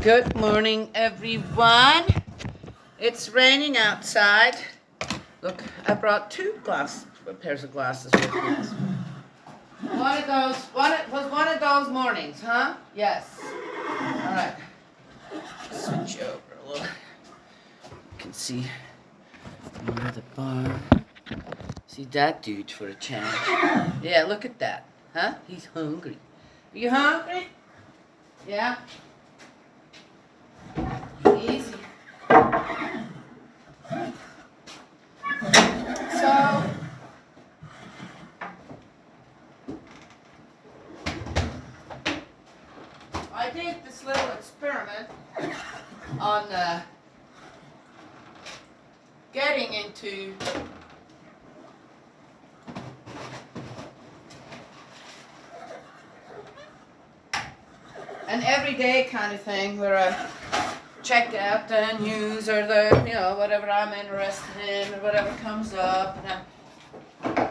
Good morning, everyone. It's raining outside. Look, I brought two pairs of glasses with me. One of those mornings, huh? Yes. All right. Switch over a little. You can see more of the barn. See that dude for a change. Yeah, look at that. Huh? He's hungry. Are you hungry? Yeah. Easy. So, I did this little experiment on getting into an everyday kind of thing where I check out the news or the, whatever I'm interested in or whatever comes up. And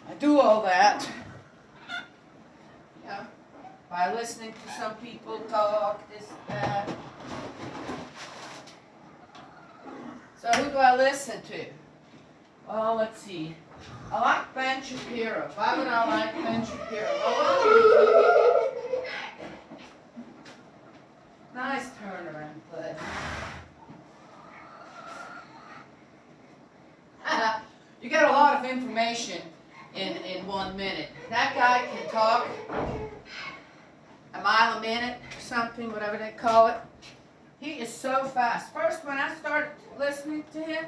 I do all that, by listening to some people talk, this, that. So who do I listen to? Well, let's see. I like Ben Shapiro. Why would I like Ben Shapiro? Well, nice turnaround play. You get a lot of information in 1 minute. That guy can talk a mile a minute or something, whatever they call it. He is so fast. First, when I started listening to him,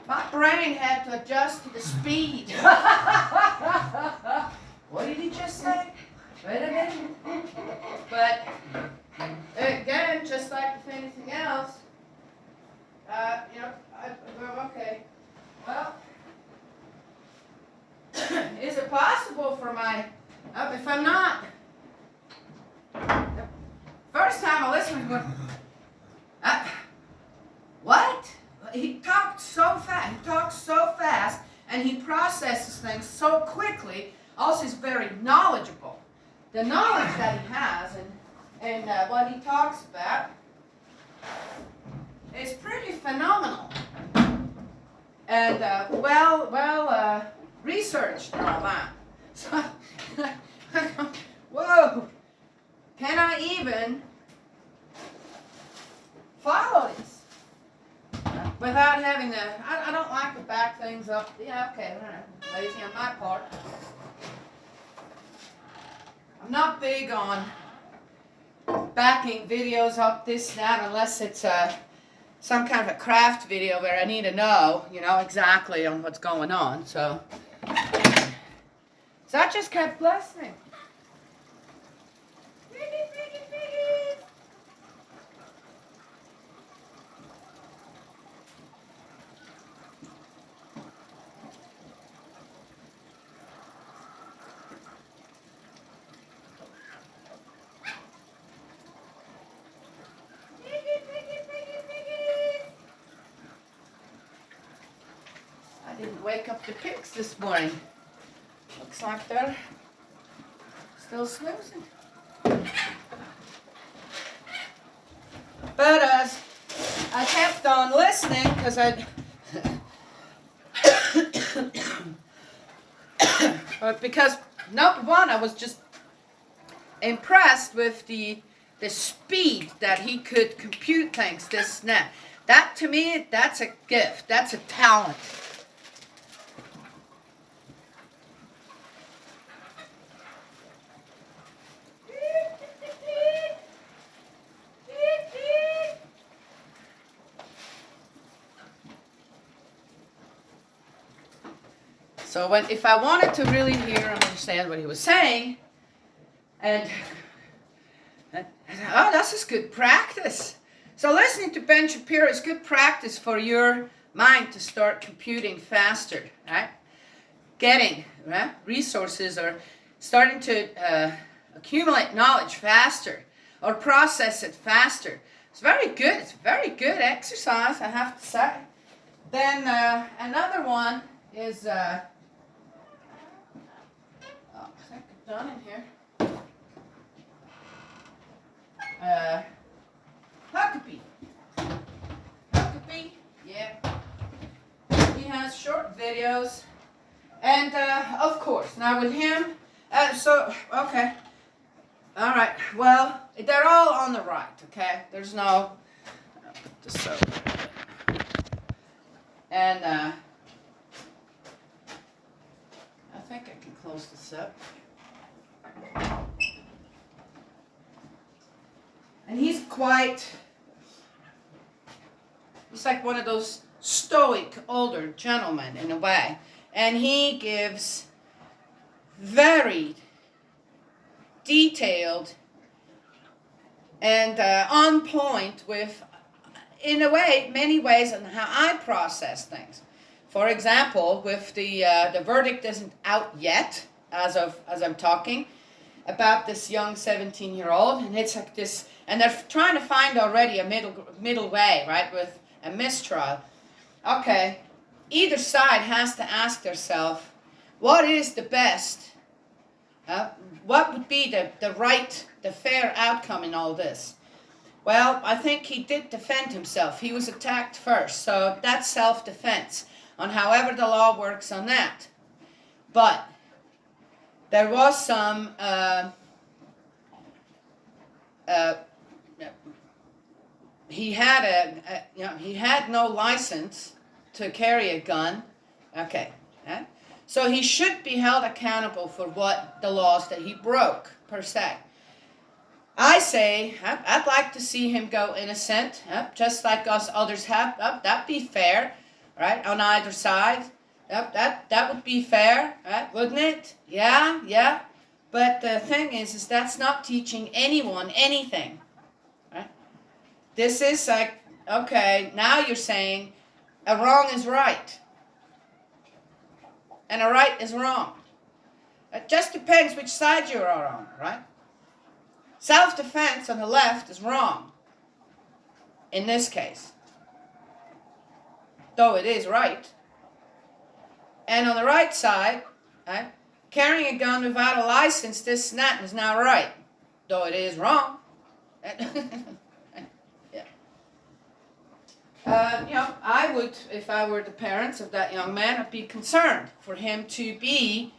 my brain had to adjust to the speed. What did he just say? Wait a minute. But again, just like with anything else, okay. Well, is it possible for my, if I'm not, first time I listened to him, what? He talked so fast, and he processes things so quickly. Also, he's very knowledgeable. The knowledge that he has and what he talks about is pretty phenomenal. And well researched and all that. So, whoa, can I even follow this? Without having to, I don't like to back things up. Yeah, okay, lazy on my part. I'm not big on backing videos up this, that, unless it's some kind of a craft video where I need to know, exactly on what's going on. So I just kept listening. I didn't wake up the pigs this morning. Looks like they're still snoozing. But I kept on listening because because number one, I was just impressed with the speed that he could compute things. That to me, that's a gift. That's a talent. So if I wanted to really hear and understand what he was saying, and that's just good practice. So listening to Ben Shapiro is good practice for your mind to start computing faster, right? Getting resources or starting to accumulate knowledge faster or process it faster. It's very good. It's a very good exercise, I have to say. Then another one is, oh, I think I'm done in here. Huckabee. Huckabee, yeah. He has short videos. And, of course, now with him, okay. All right, well, they're all on the right, okay? There's no, I'll put this over. And, I think I can close this up. And he's like one of those stoic older gentlemen in a way. And he gives very detailed and on point with, in a way, many ways on how I process things. For example, with the verdict isn't out yet, as I'm talking about this young 17-year-old, and it's like this, and they're trying to find already a middle way, right, with a mistrial. Okay, either side has to ask themselves, what is the best? What would be the right, the fair outcome in all this? Well, I think he did defend himself. He was attacked first, so that's self-defense, on however the law works on that. But there was some he had no license to carry a gun. Okay, so he should be held accountable for what the laws that he broke per se. I say I'd like to see him go innocent, just like us others have. That'd be fair, right? On either side, that would be fair, right? Wouldn't it? Yeah. But the thing is that's not teaching anyone anything, right? This is like, okay, now you're saying a wrong is right, and a right is wrong. It just depends which side you are on, right? Self-defense on the left is wrong in this case, though it is right. And on the right side, right, carrying a gun without a license, this and that is not right, though it is wrong. Yeah. I would, if I were the parents of that young man, I'd be concerned for him to be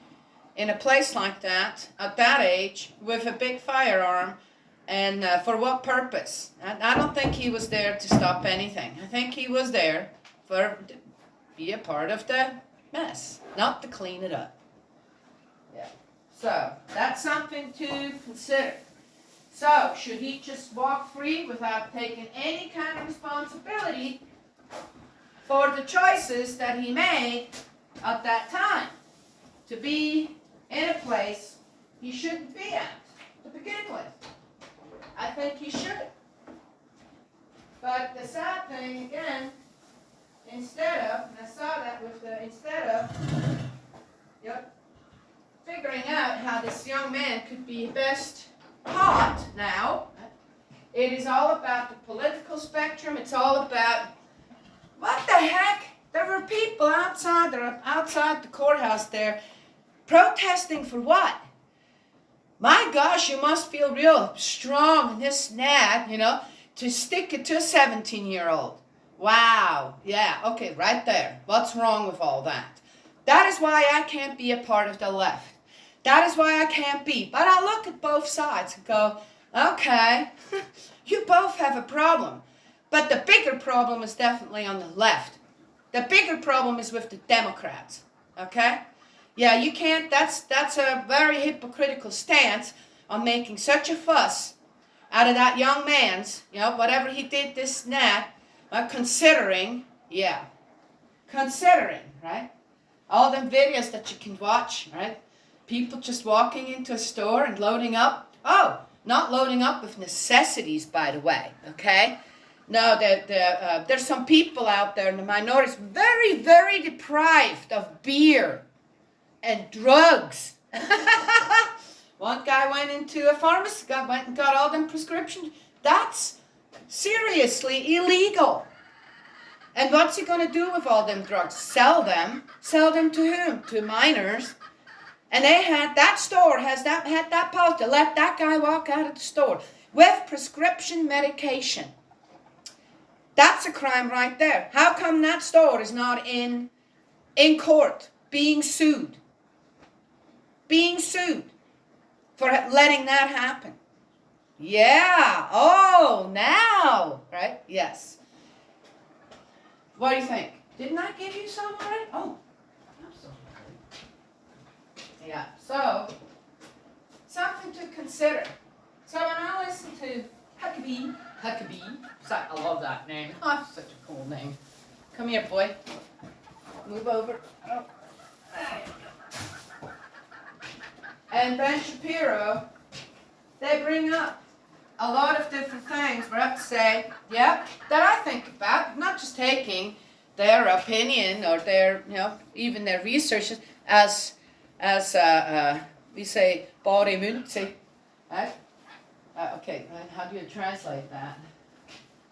in a place like that at that age with a big firearm, and for what purpose? I don't think he was there to stop anything. I think he was there to be a part of the mess, not to clean it up. Yeah. So that's something to consider. So should he just walk free without taking any kind of responsibility for the choices that he made at that time to be in a place he shouldn't be at to begin with? I think he should. But the sad thing again, instead of figuring out how this young man could be best taught now, it is all about the political spectrum. It's all about, what the heck? There were people outside the courthouse there protesting for what? My gosh, you must feel real strong and this and that, to stick it to a 17-year-old. Wow. Yeah, okay, right there. What's wrong with all that? That is why I can't be a part of the left. That is why I can't be. But I look at both sides and go, okay, you both have a problem. But the bigger problem is definitely on the left. The bigger problem is with the Democrats, okay? Yeah, you can't, that's a very hypocritical stance on making such a fuss out of that young man's, whatever he did, this and that, considering, right? All them videos that you can watch, right? People just walking into a store and loading up. Oh, not loading up with necessities, by the way, okay? No, there's some people out there in the minorities very, very deprived of beer and drugs. One guy went into a pharmacy, went and got all them prescriptions. That's seriously illegal. And what's he going to do with all them drugs? Sell them. Sell them to whom? To minors. And they had, that store had that policy to let that guy walk out of the store with prescription medication. That's a crime right there. How come that store is not in court being sued? Being sued for letting that happen. Yeah. Oh, now. Right? Yes. What do you think? Didn't I give you some already? Oh, I'm so sorry. Yeah. So, something to consider. So when I listen to Huckabee, I love that name. Oh, such a cool name. Come here, boy. Move over. Oh. And Ben Shapiro, they bring up a lot of different things for us to say, yeah, that I think about, not just taking their opinion or their, even their research as we say, bare münze, right? Okay, how do you translate that?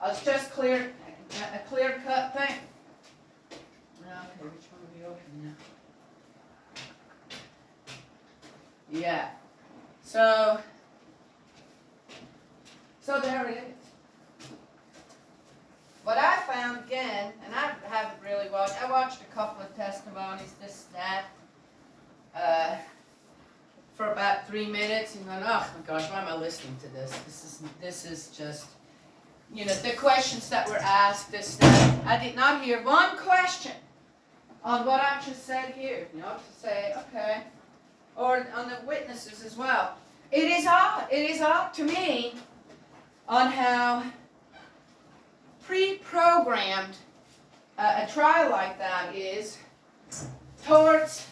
It's just a clear-cut thing. Okay, which one are we opening now? Yeah. So there it is. What I found again, and I haven't really watched, I watched a couple of testimonies, this and that, for about 3 minutes, and going, oh my gosh, why am I listening to this? This is just, the questions that were asked, this, that. I did not hear one question on what I just said here, to say, okay, or on the witnesses as well. It is odd to me on how pre-programmed a trial like that is towards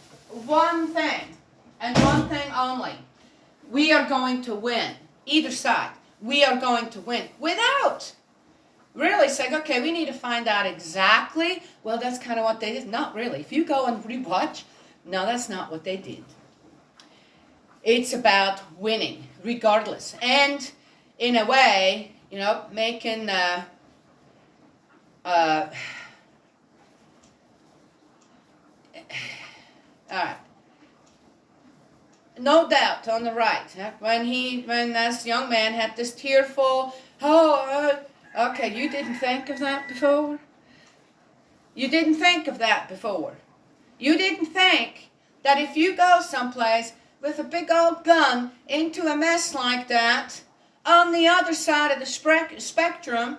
one thing and one thing only. We are going to win. Either side. We are going to win. Without really saying, okay, we need to find out exactly. Well, that's kind of what they did. Not really. If you go and rewatch, no, that's not what they did. It's about winning, regardless. And in a way, making all right. No doubt on the right, when this young man had this tearful, okay, you didn't think of that before? You didn't think of that before. You didn't think that if you go someplace with a big old gun into a mess like that, on the other side of the spectrum,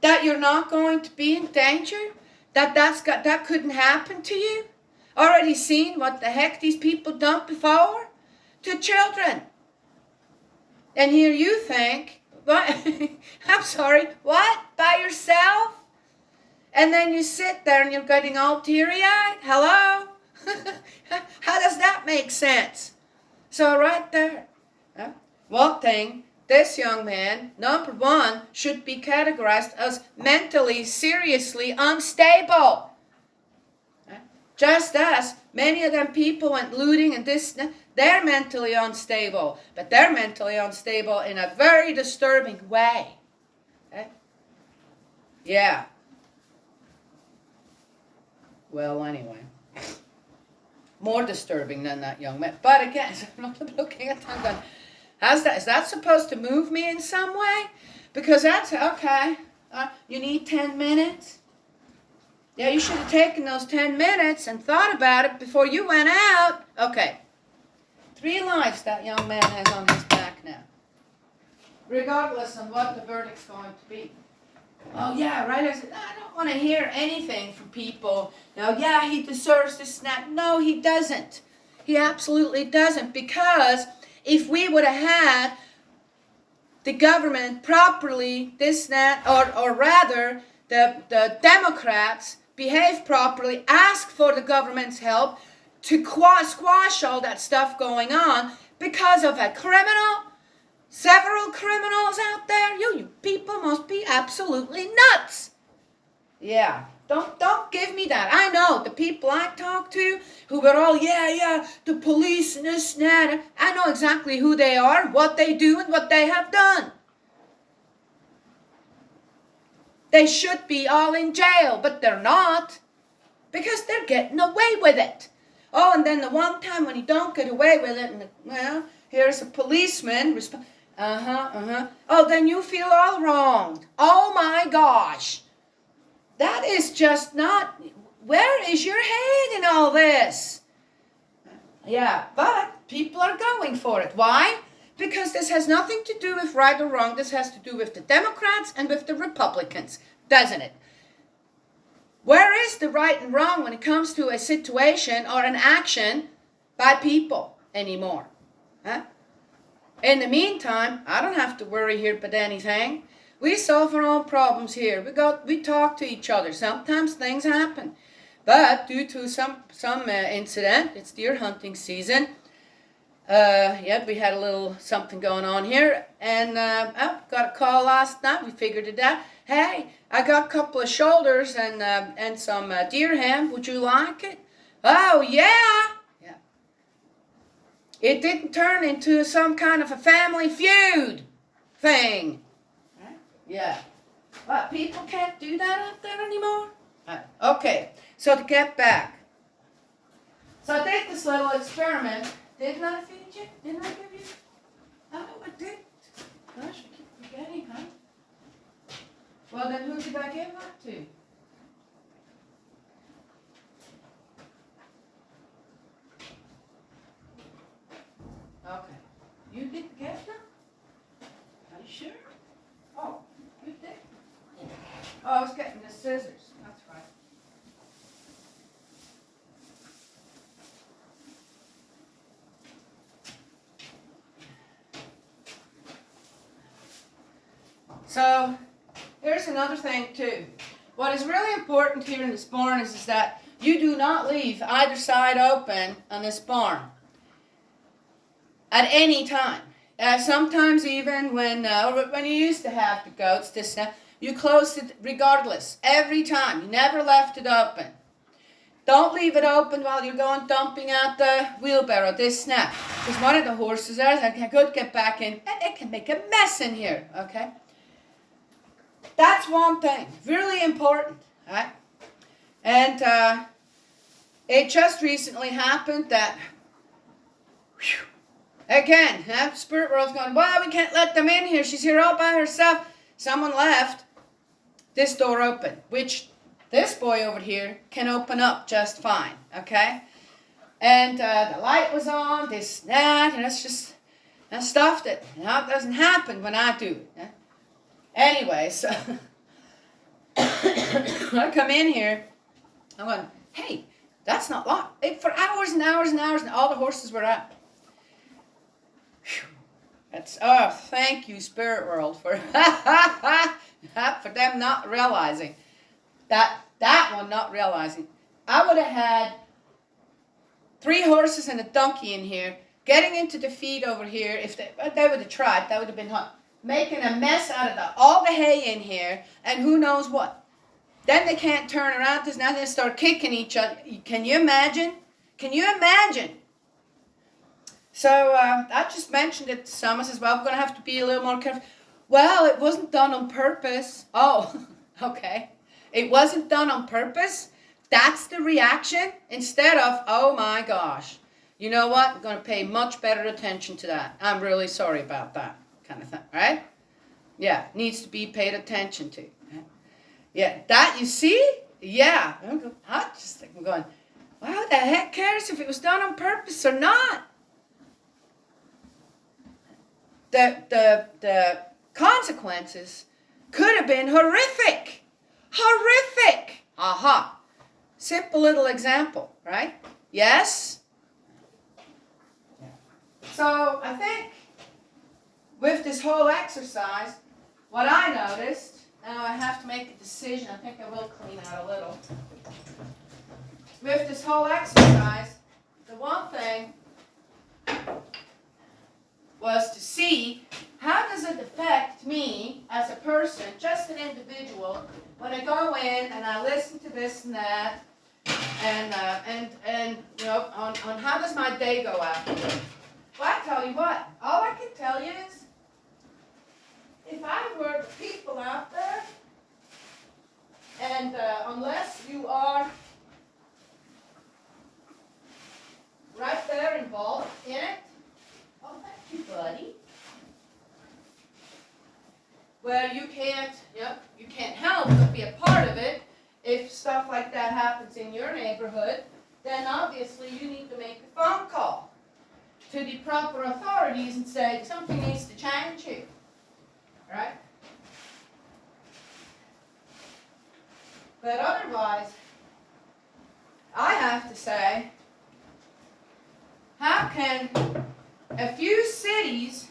that you're not going to be in danger? That couldn't happen to you? Already seen what the heck these people done before to children. And here you think, what? I'm sorry, what? By yourself? And then you sit there and you're getting all teary-eyed? Hello? How does that make sense? So right there, one thing, this young man, number one, should be categorized as mentally, seriously unstable. Just as many of them people went looting and this, they're mentally unstable. But they're mentally unstable in a very disturbing way. Okay? Yeah. Well, anyway. More disturbing than that young man. But again, I'm looking at them going, is that supposed to move me in some way? Because that's, okay, you need 10 minutes? Yeah, you should have taken those 10 minutes and thought about it before you went out. Okay. 3 lives that young man has on his back now. Regardless of what the verdict's going to be. Oh, yeah, right? I don't want to hear anything from people. Yeah, he deserves this and that. No, he doesn't. He absolutely doesn't. Because if we would have had the government properly, this and that, or rather, the Democrats behave properly, ask for the government's help to squash all that stuff going on because of a criminal, several criminals out there. You people must be absolutely nuts. Yeah, don't give me that. I know the people I talk to who are all, the police and this and that. I know exactly who they are, what they do, and what they have done. They should be all in jail, but they're not because they're getting away with it. Oh, and then the one time when you don't get away with it, and well, here's a policeman. Oh, then you feel all wronged. Oh my gosh. That is just not, where is your head in all this? Yeah, but people are going for it. Why? Because this has nothing to do with right or wrong. This has to do with the Democrats and with the Republicans, doesn't it? Where is the right and wrong when it comes to a situation or an action by people anymore? Huh? In the meantime, I don't have to worry here about anything. We solve our own problems here. We talk to each other. Sometimes things happen. But due to some incident, it's deer hunting season. We had a little something going on here. And got a call last night. We figured it out. Hey, I got a couple of shoulders and some deer ham. Would you like it? Oh, yeah. Yeah. It didn't turn into some kind of a family feud thing. Right? Yeah. But people can't do that out there anymore. Okay, so to get back. So I did this little experiment. Didn't I feed you? Didn't I give you? Oh, I did. Gosh, I keep forgetting, huh? Well, then who did I give that to? Okay. You didn't get them? Are you sure? Oh, you did. Oh, I was getting the scissors. That's right. So, here's another thing too. What is really important here in this barn is that you do not leave either side open on this barn at any time. Sometimes even when you used to have the goats, you closed it regardless, every time. You never left it open. Don't leave it open while you're going dumping out the wheelbarrow, this snap. Because one of the horses there could get back in and it can make a mess in here, okay? That's one thing, really important, right? And it just recently happened that, again, Spirit World's going, well, we can't let them in here. She's here all by herself. Someone left this door open, which this boy over here can open up just fine, okay? And the light was on, this, that, and it's just stuff that doesn't happen when I do it. Yeah? Anyway, so I come in here, I'm going, hey, that's not locked. For hours and hours and hours, and all the horses were up. Thank you, Spirit World, for them not realizing. That one not realizing. I would have had 3 horses and a donkey in here, getting into the feed over here. If they would have tried, that would have been hot. Making a mess out of all the hay in here, and who knows what. Then they can't turn around, because now they start kicking each other. Can you imagine? Can you imagine? So I just mentioned it to someone. Says, well, we're going to have to be a little more careful. Well, it wasn't done on purpose. Oh, okay. It wasn't done on purpose? That's the reaction? Instead of, oh my gosh. You know what? I'm going to pay much better attention to that. I'm really sorry about that. Kind of thing, right? Yeah, needs to be paid attention to. Yeah, that you see? Yeah. I'm going, well, who the heck cares if it was done on purpose or not? The consequences could have been horrific. Horrific. Aha. Simple little example, right? Yes? So I think with this whole exercise, what I noticed, now I have to make a decision. I think I will clean out a little. With this whole exercise, the one thing was to see how does it affect me as a person, just an individual, when I go in and I listen to this and that, and you know, on how does my day go afterwards. Well, I tell you what, all I can tell you is, if I were the people out there, And unless you are right there involved in it, oh, thank you, buddy. Where you can't help but be a part of it. If stuff like that happens in your neighborhood, then obviously you need to make a phone call to the proper authorities and say something needs to change here. Right? But otherwise, I have to say, how can a few cities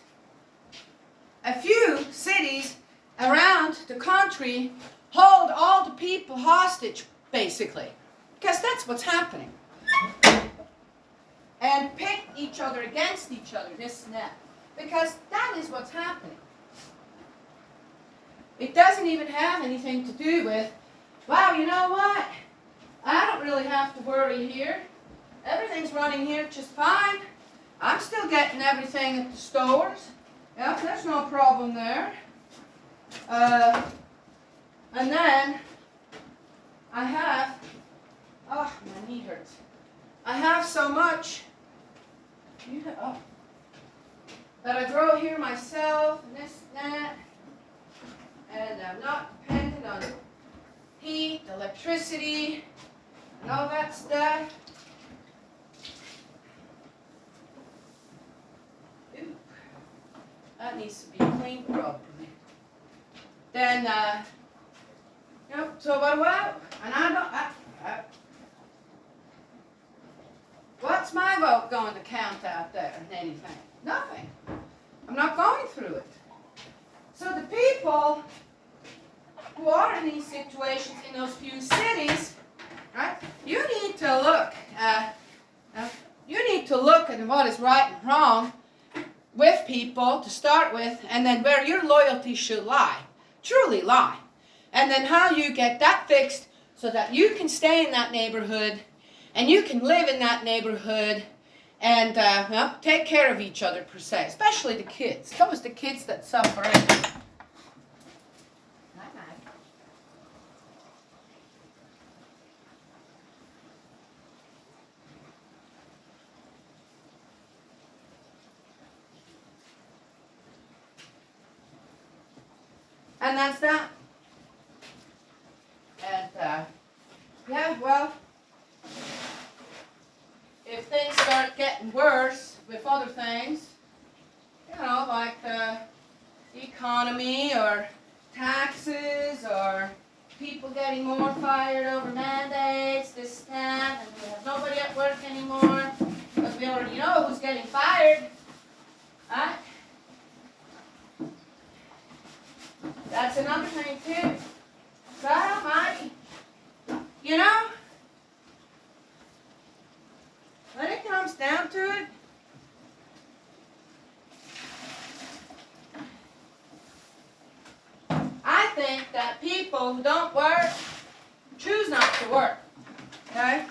around the country hold all the people hostage, basically? Because that's what's happening. And pit each other against each other, this and that. Because that is what's happening. It doesn't even have anything to do with, wow, you know what? I don't really have to worry here. Everything's running here just fine. I'm still getting everything at the stores. Yep, there's no problem there. And then I have, oh, my knee hurts. I have so much that I grow here myself, and this and that, and I'm not dependent on heat, electricity, and all that stuff. Ooh, that needs to be cleaned properly. Then, so what about, and what's my vote going to count out there in anything? Nothing. I'm not going through it. So the people who are in these situations in those few cities, right, you need to look at what is right and wrong with people to start with, and then where your loyalty should lie, truly lie. And then how you get that fixed so that you can stay in that neighborhood and you can live in that neighborhood and take care of each other, per se, especially the kids. It's always the kids that suffer. And that's that. And, well, if things start getting worse with other things, like the economy or taxes or people getting more fired over mandates, this, that, and we have nobody at work anymore, but we already know who's getting fired, right? That's another thing too. God almighty. When it comes down to it, I think that people who don't work choose not to work. Okay?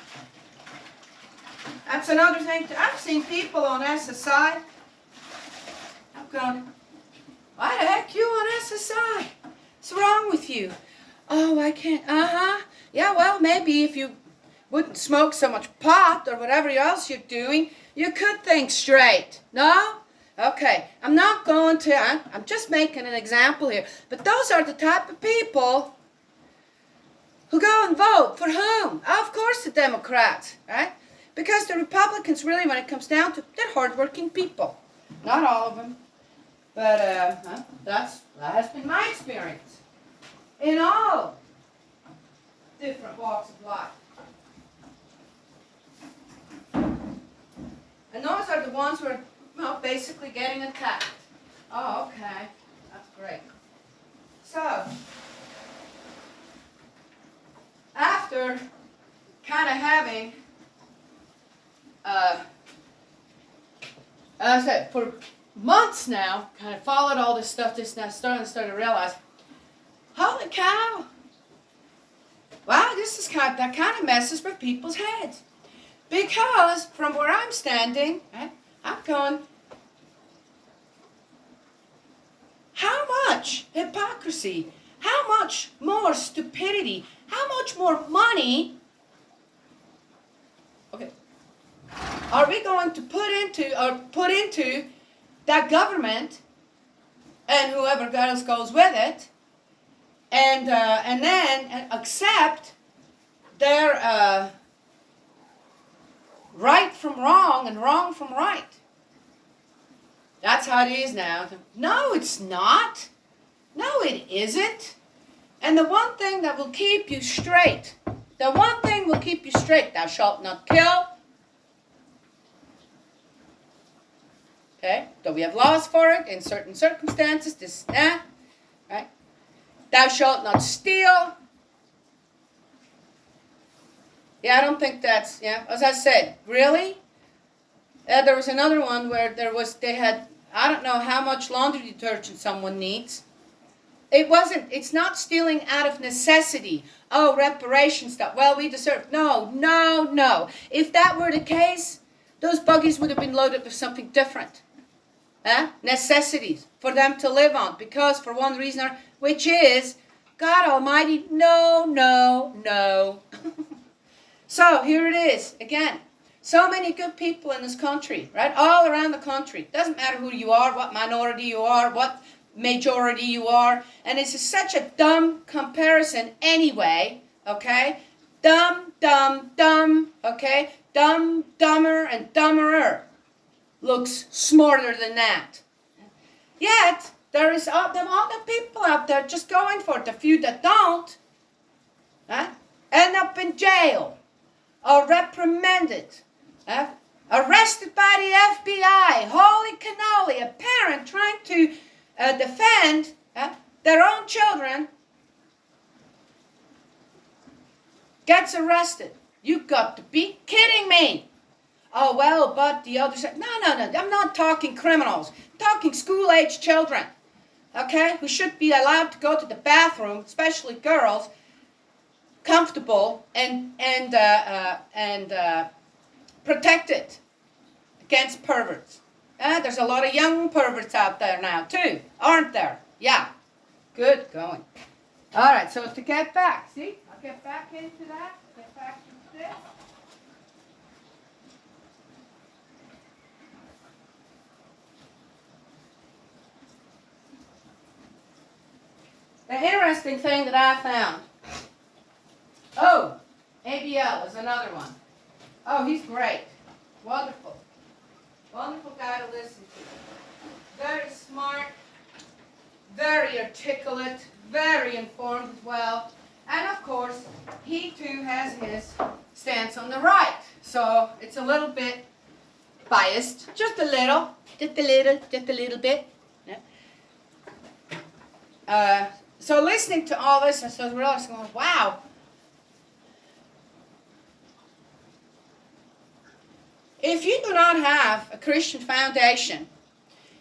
That's another thing too. I've seen people on SSI. I'm going, why the heck you on SSI? What's wrong with you? Oh, I can't. Yeah, well, maybe if you wouldn't smoke so much pot or whatever else you're doing, you could think straight. No? Okay, I'm not going to. I'm just making an example here. But those are the type of people who go and vote. For whom? Of course the Democrats, right? Because the Republicans, really, when it comes down to it, they're hardworking people. Not all of them. But that has been my experience in all different walks of life. And those are the ones who are, basically getting attacked. Oh, okay. That's great. So, after kind of having, as I said, for months now, kind of followed all this stuff, starting to realize, holy cow! Wow, that kind of messes with people's heads. Because from where I'm standing, I'm going, how much hypocrisy, how how much more stupidity, how much more money, okay, are we going to put into that government and whoever else goes with it, and then accept their right from wrong and wrong from right. That's how it is now. No, it's not. No, it isn't. And the one thing that will keep you straight, thou shalt not kill. Okay? Though we have laws for it in certain circumstances, this, that, right? Thou shalt not steal. Yeah, I don't think that's, as I said, really? There was another one where they had, I don't know how much laundry detergent someone needs. It's not stealing out of necessity. Oh, reparation stuff. Well, we deserve. No. If that were the case, those buggies would have been loaded with something different. Necessities for them to live on. Because for one reason, which is, God Almighty, no. So here it is, again. So many good people in this country, right? All around the country. Doesn't matter who you are, what minority you are, what majority you are. And it's such a dumb comparison anyway, okay? Dumb, okay? Dumb, dumber, and dumberer looks smarter than that. Yet, there is all the people out there just going for it. The few that don't end up in jail or reprimanded. Arrested by the FBI. Holy cannoli. A parent trying to defend their own children gets arrested. You got to be kidding me. Oh, well, but the other side. No. I'm not talking criminals. I'm talking school-age children. Okay? Who should be allowed to go to the bathroom, especially girls, comfortable and protected against perverts. There's a lot of young perverts out there now, too. Aren't there? Yeah. Good going. All right, so to get back, see? I'll get back into that. Get back into this. The interesting thing that I found. Oh, ABL is another one. Oh, he's great. Wonderful. Wonderful guy to listen to. Very smart, very articulate, very informed as well. And of course, he too has his stance on the right. So it's a little bit biased. Just a little bit. Yeah. So listening to all this, I started realizing, wow. If you do not have a Christian foundation,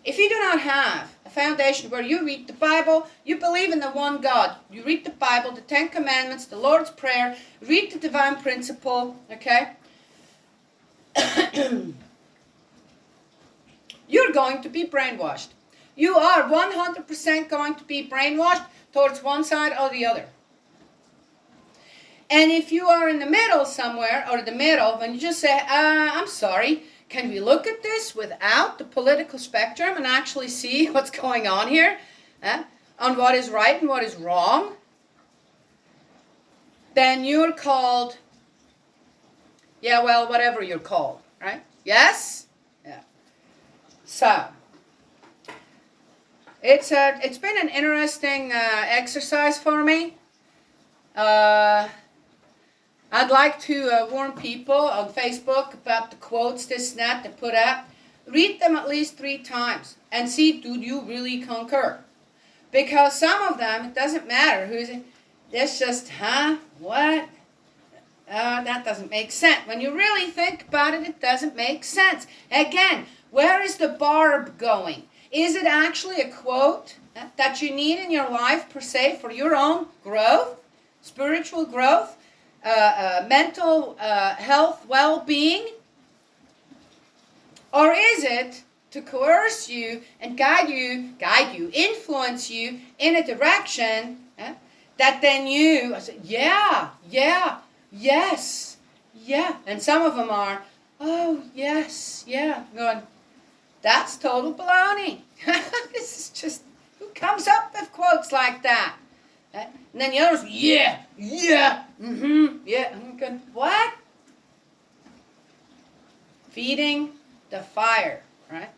if you do not have a foundation where you read the Bible, you believe in the one God, you read the Bible, the Ten Commandments, the Lord's Prayer, read the Divine Principle, okay? You're going to be brainwashed. You are 100% going to be brainwashed towards one side or the other. And if you are in the middle somewhere, or the middle, when you just say, I'm sorry, can we look at this without the political spectrum and actually see what's going on here? On what is right and what is wrong? Then you're called, whatever you're called, right? Yes? Yeah. So, it's been an interesting exercise for me. I'd like to warn people on Facebook about the quotes, this and that they put out. Read them at least 3 times and see, do you really concur? Because some of them, it doesn't matter who's it. It's just, what? That doesn't make sense. When you really think about it, it doesn't make sense. Again, where is the barb going? Is it actually a quote that you need in your life per se for your own growth, spiritual growth? Mental health, well-being? Or is it to coerce you and guide you, influence you in a direction that they knew. I said, yeah, yes, yeah. And some of them are, oh, yes, yeah. I'm going, that's total baloney. This is just, who comes up with quotes like that? And then the others, yeah, yeah. I'm going, what? Feeding the fire, right?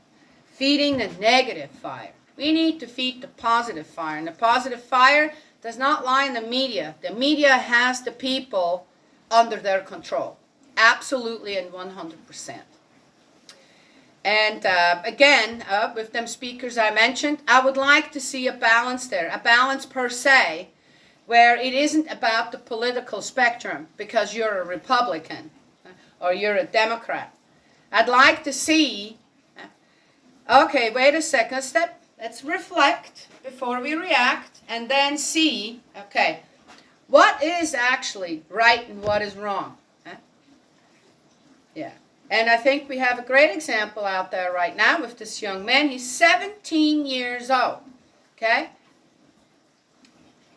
Feeding the negative fire. We need to feed the positive fire. And the positive fire does not lie in the media. The media has the people under their control. Absolutely and 100%. And again, with them speakers I mentioned, I would like to see a balance there. A balance per se, where it isn't about the political spectrum because you're a Republican or you're a Democrat. I'd like to see, okay, wait a second, let's reflect before we react and then see, okay, what is actually right and what is wrong? Yeah, and I think we have a great example out there right now with this young man. He's 17 years old, okay?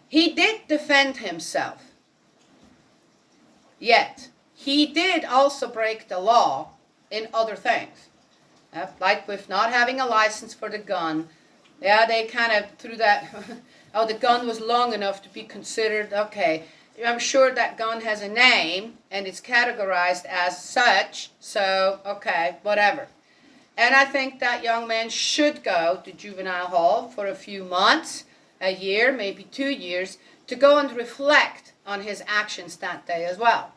He did defend himself, yet he did also break the law in other things. Like with not having a license for the gun. Yeah, they kind of threw that, oh, the gun was long enough to be considered, okay. I'm sure that gun has a name and it's categorized as such, so, okay, whatever. And I think that young man should go to juvenile hall for a few months, a year, maybe 2 years, to go and reflect on his actions that day as well.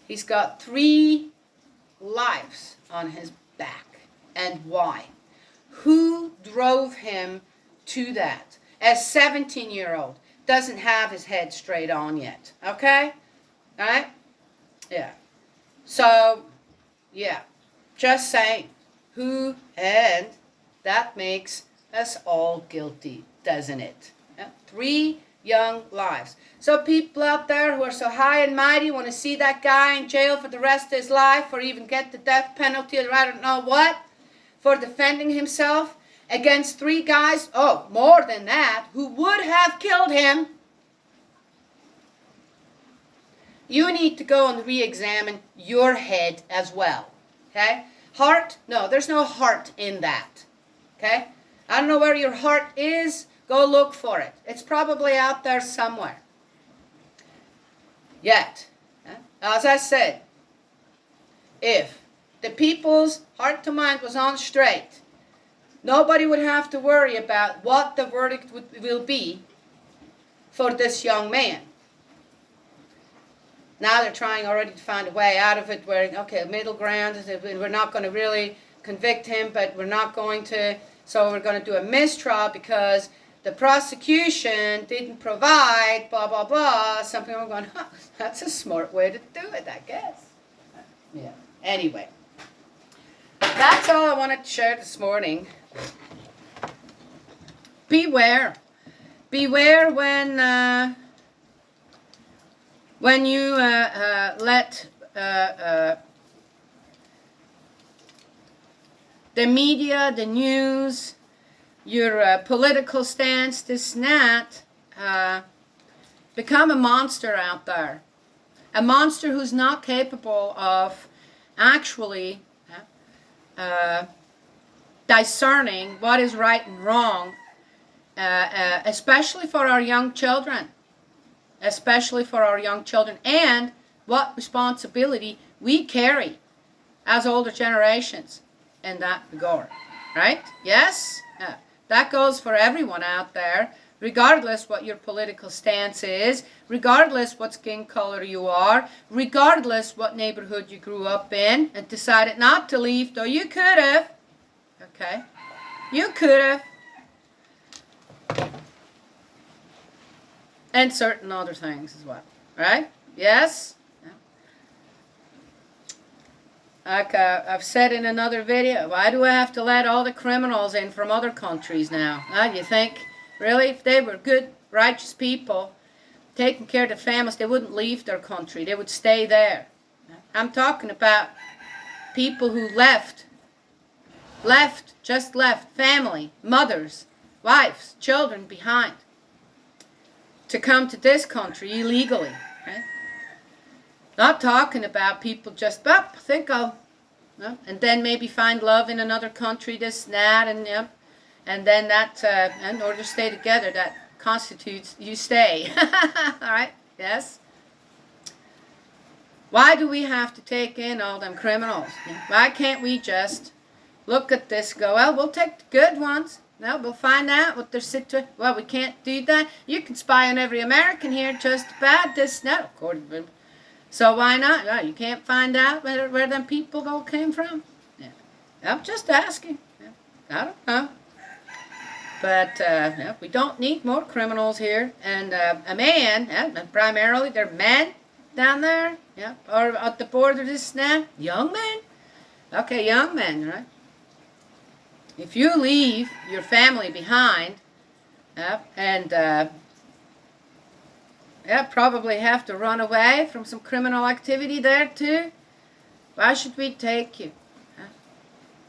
He's got 3 lives on his back. And why? Who drove him to that? As 17-year-old, doesn't have his head straight on yet. Okay? All right? Yeah. So, yeah. Just saying. Who, and that makes us all guilty, doesn't it? Yeah. 3 young lives. So people out there who are so high and mighty want to see that guy in jail for the rest of his life or even get the death penalty or I don't know what for defending himself against 3 guys, oh, more than that, who would have killed him. You need to go and re-examine your head as well, okay? Heart? No, there's no heart in that, okay? I don't know where your heart is. Go look for it. It's probably out there somewhere. Yet, as I said, if the people's heart to mind was on straight, nobody would have to worry about what the verdict will be for this young man. Now they're trying already to find a way out of it where, okay, middle ground, we're not going to really convict him, but we're not going to, so we're going to do a mistrial because the prosecution didn't provide, blah, blah, blah. Some people are going, huh, that's a smart way to do it, I guess. Yeah. Anyway, that's all I wanted to share this morning. Beware. Beware when you let the media, the news, your political stance, this and that, become a monster out there. A monster who's not capable of actually discerning what is right and wrong, especially for our young children. Especially for our young children, and what responsibility we carry as older generations in that regard. Right? Yes? That goes for everyone out there, regardless what your political stance is, regardless what skin color you are, regardless what neighborhood you grew up in and decided not to leave, though you could have. Okay? You could have. And certain other things as well. Right? Yes? Like I've said in another video, why do I have to let all the criminals in from other countries now? You think, really, if they were good, righteous people, taking care of the families, they wouldn't leave their country. They would stay there. I'm talking about people who just left family, mothers, wives, children behind to come to this country illegally. Right? Not talking about people just, I think I'll, and then maybe find love in another country, this and that, and then that, in order to stay together, that constitutes you stay. All right? Yes? Why do we have to take in all them criminals? Why can't we just look at this, go, well, we'll take the good ones. No, we'll find out what their situation. Well, we can't do that. You can spy on every American here just about this. No, according to. So why not? Well, you can't find out where them people all came from. Yeah. I'm just asking. Yeah. I don't know. But we don't need more criminals here. And a man, primarily they're men down there, or at the border this now. Young men. Okay, young men, right? If you leave your family behind, and probably have to run away from some criminal activity there too, why should we take you?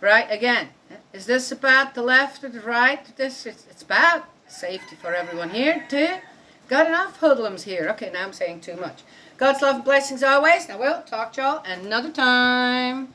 Right, again, is this about the left or the right? It's about safety for everyone here too. Got enough hoodlums here. Okay, now I'm saying too much. God's love and blessings always. Now we'll talk to y'all another time.